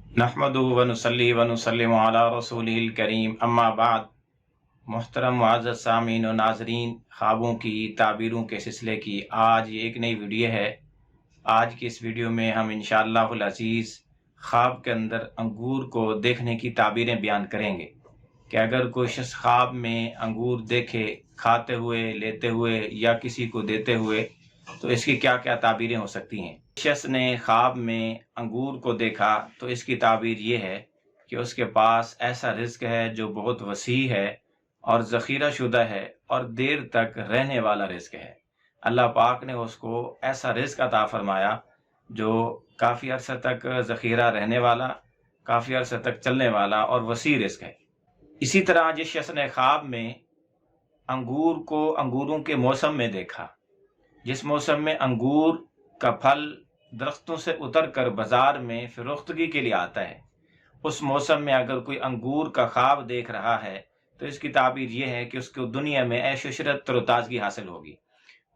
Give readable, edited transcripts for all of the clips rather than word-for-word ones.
नहमदुहु व नुसल्ली व नुसल्लिमु अला रसूलिहिल करीम, अम्मा बाद। मुहतरम मुअज़्ज़ज़ सामीन और नाज़रीन, ख्वाबों की ताबीरों के सिलसिले की आज ये एक नई वीडियो है। आज की इस वीडियो में हम इंशाअल्लाहुल अज़ीज़ ख्वाब के अंदर अंगूर को देखने की ताबीरें बयान करेंगे कि अगर कोई शख्स ख्वाब में अंगूर देखे खाते हुए, लेते हुए या किसी को देते हुए, तो इसकी क्या क्या ताबीरें हो सकती हैं। शख्स ने ख्वाब में अंगूर को देखा तो इसकी ताबीर ये है कि उसके पास ऐसा रिज़्क है जो बहुत वसी है और ज़ख़ीरा शुदा है और देर तक रहने वाला रिज़्क है। अल्लाह पाक ने उसको ऐसा रिज़्क अता फरमाया जो काफ़ी अरसे तक ज़ख़ीरा रहने वाला, काफ़ी अरसे तक चलने वाला और वसी रिज़्क है। इसी तरह जिस शख्स ने ख्वाब में अंगूर को अंगूरों के मौसम में देखा, जिस मौसम में अंगूर का फल दरख्तों से उतर कर बाजार में फरोख्तगी के लिए आता है, उस मौसम में अगर कोई अंगूर का ख्वाब देख रहा है तो इसकी ताबीर ये है कि उसको दुनिया में ऐश इशरत तरोताज़गी हासिल होगी।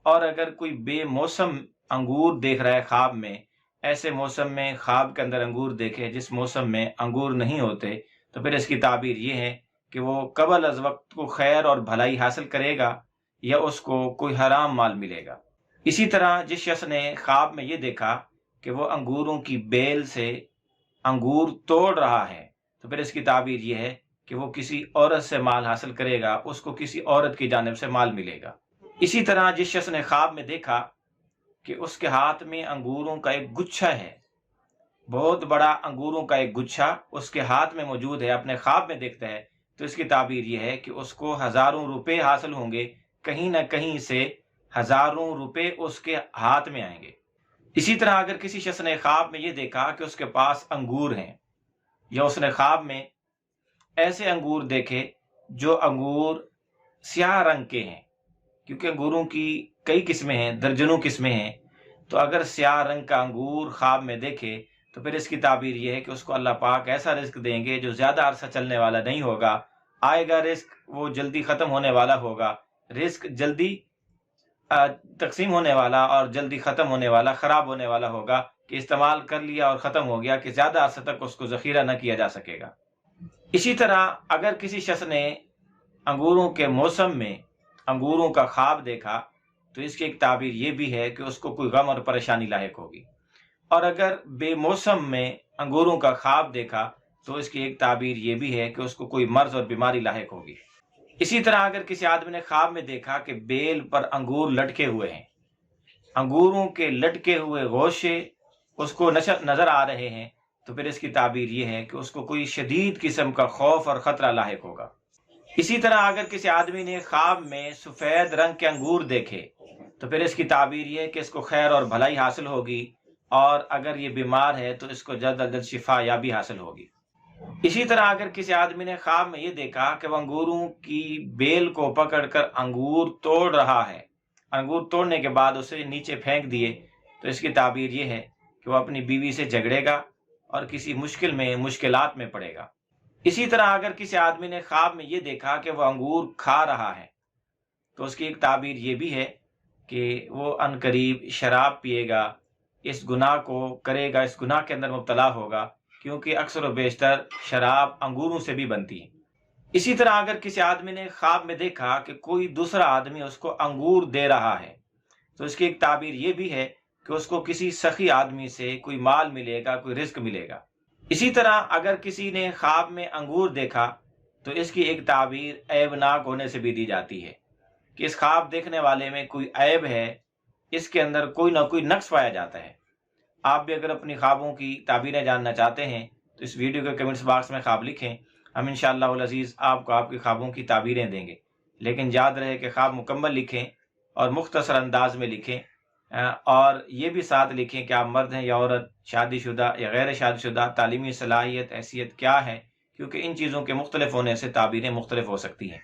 और अगर कोई बेमौसम अंगूर देख रहा है ख्वाब में, ऐसे मौसम में ख्वाब के अंदर अंगूर देखे जिस मौसम में अंगूर नहीं होते, तो फिर इसकी ताबीर ये है कि वो कबल अज़ वक्त को खैर और भलाई हासिल करेगा या उसको कोई हराम माल मिलेगा। इसी तरह जिस शख्स ने ख्वाब में ये देखा कि वो अंगूरों की बेल से अंगूर तोड़ रहा है, तो फिर इसकी ताबीर ये है कि वो किसी औरत से माल हासिल करेगा, उसको किसी औरत की जानिब से माल मिलेगा। इसी तरह जिस शख्स ने ख्वाब में देखा कि उसके हाथ में अंगूरों का एक गुच्छा है, बहुत बड़ा अंगूरों का एक गुच्छा उसके हाथ में मौजूद है, अपने ख्वाब में देखता है, तो इसकी ताबीर ये है कि उसको हज़ारों रुपए हासिल होंगे, कहीं ना कहीं से हज़ारों रुपए उसके हाथ में आएंगे। इसी तरह अगर किसी शख्स ने ख्वाब में ये देखा कि उसके पास अंगूर हैं, या उसने ख्वाब में ऐसे अंगूर देखे जो अंगूर स्याह रंग के हैं, क्योंकि अंगूरों की कई किस्में हैं, दर्जनों किस्में हैं, तो अगर स्याह रंग का अंगूर ख्वाब में देखे तो फिर इसकी ताबीर ये है कि उसको अल्लाह पाक ऐसा रिस्क देंगे जो ज़्यादा अरसा चलने वाला नहीं होगा। आएगा रिस्क, वो जल्दी ख़त्म होने वाला होगा, रिस्क जल्दी तकसीम होने वाला और जल्दी ख़त्म होने वाला, ख़राब होने वाला होगा कि इस्तेमाल कर लिया और ख़त्म हो गया, कि ज़्यादा अरसे तक उसको ज़ख़ीरा न किया जा सकेगा। इसी तरह अगर किसी शख्स ने अंगूरों के मौसम में अंगूरों का ख्वाब देखा तो इसकी एक ताबीर ये भी है कि उसको कोई गम और परेशानी लायक होगी। और अगर बेमौसम में अंगूरों का ख्वाब देखा तो इसकी एक ताबीर ये भी है कि उसको कोई मर्ज और बीमारी लायक होगी। इसी तरह अगर किसी आदमी ने ख्वाब में देखा कि बेल पर अंगूर लटके हुए हैं, अंगूरों के लटके हुए गोशे उसको नजर आ रहे हैं, तो फिर इसकी ताबीर ये है कि उसको कोई शदीद किस्म का खौफ और ख़तरा लायक होगा। इसी तरह अगर किसी आदमी ने ख्वाब में सफ़ेद रंग के अंगूर देखे तो फिर इसकी ताबीर ये है कि इसको खैर और भलाई हासिल होगी, और अगर ये बीमार है तो इसको जल्द अज जल्द शिफा या भी हासिल होगी। इसी तरह अगर किसी आदमी ने ख्वाब में ये देखा कि वह अंगूरों की बेल को पकड़कर अंगूर तोड़ रहा है, अंगूर तोड़ने के बाद उसे नीचे फेंक दिए, तो इसकी ताबीर ये है कि वह अपनी बीवी से झगड़ेगा और किसी मुश्किलात में पड़ेगा। इसी तरह अगर किसी आदमी ने ख्वाब में ये देखा कि वह अंगूर खा रहा है, तो उसकी एक ताबीर ये भी है कि वो अनकरीब शराब पिएगा, इस गुनाह को करेगा, इस गुनाह के अंदर मुब्तला होगा, क्योंकि अक्सर व बेशतर शराब अंगूरों से भी बनती है। इसी तरह अगर किसी आदमी ने ख्वाब में देखा कि कोई दूसरा आदमी उसको अंगूर दे रहा है, तो इसकी एक ताबीर ये भी है कि उसको किसी सखी आदमी से कोई माल मिलेगा, कोई रिस्क मिलेगा। इसी तरह अगर किसी ने ख्वाब में अंगूर देखा तो इसकी एक ताबीर ऐबनाक होने से भी दी जाती है कि इस ख्वाब देखने वाले में कोई ऐब है, इसके अंदर कोई ना कोई नक्स पाया जाता है। आप भी अगर अपनी ख्वाबों की ताबीरें जानना चाहते हैं तो इस वीडियो के कमेंट्स बॉक्स में ख्वाब लिखें, हम इंशाअल्लाह अज़ीज़ आपको आपकी ख्वाबों की ताबीरें देंगे। लेकिन याद रहे कि ख्वाब मुकम्मल लिखें और मुख्तसर अंदाज में लिखें, और ये भी साथ लिखें कि आप मर्द हैं या औरत, शादीशुदा या गैर शादीशुदा, तालीमी सलाहियत हैसियत क्या है, क्योंकि इन चीज़ों के मुख्तलिफ होने से ताबीरें मुख्तलिफ हो सकती हैं।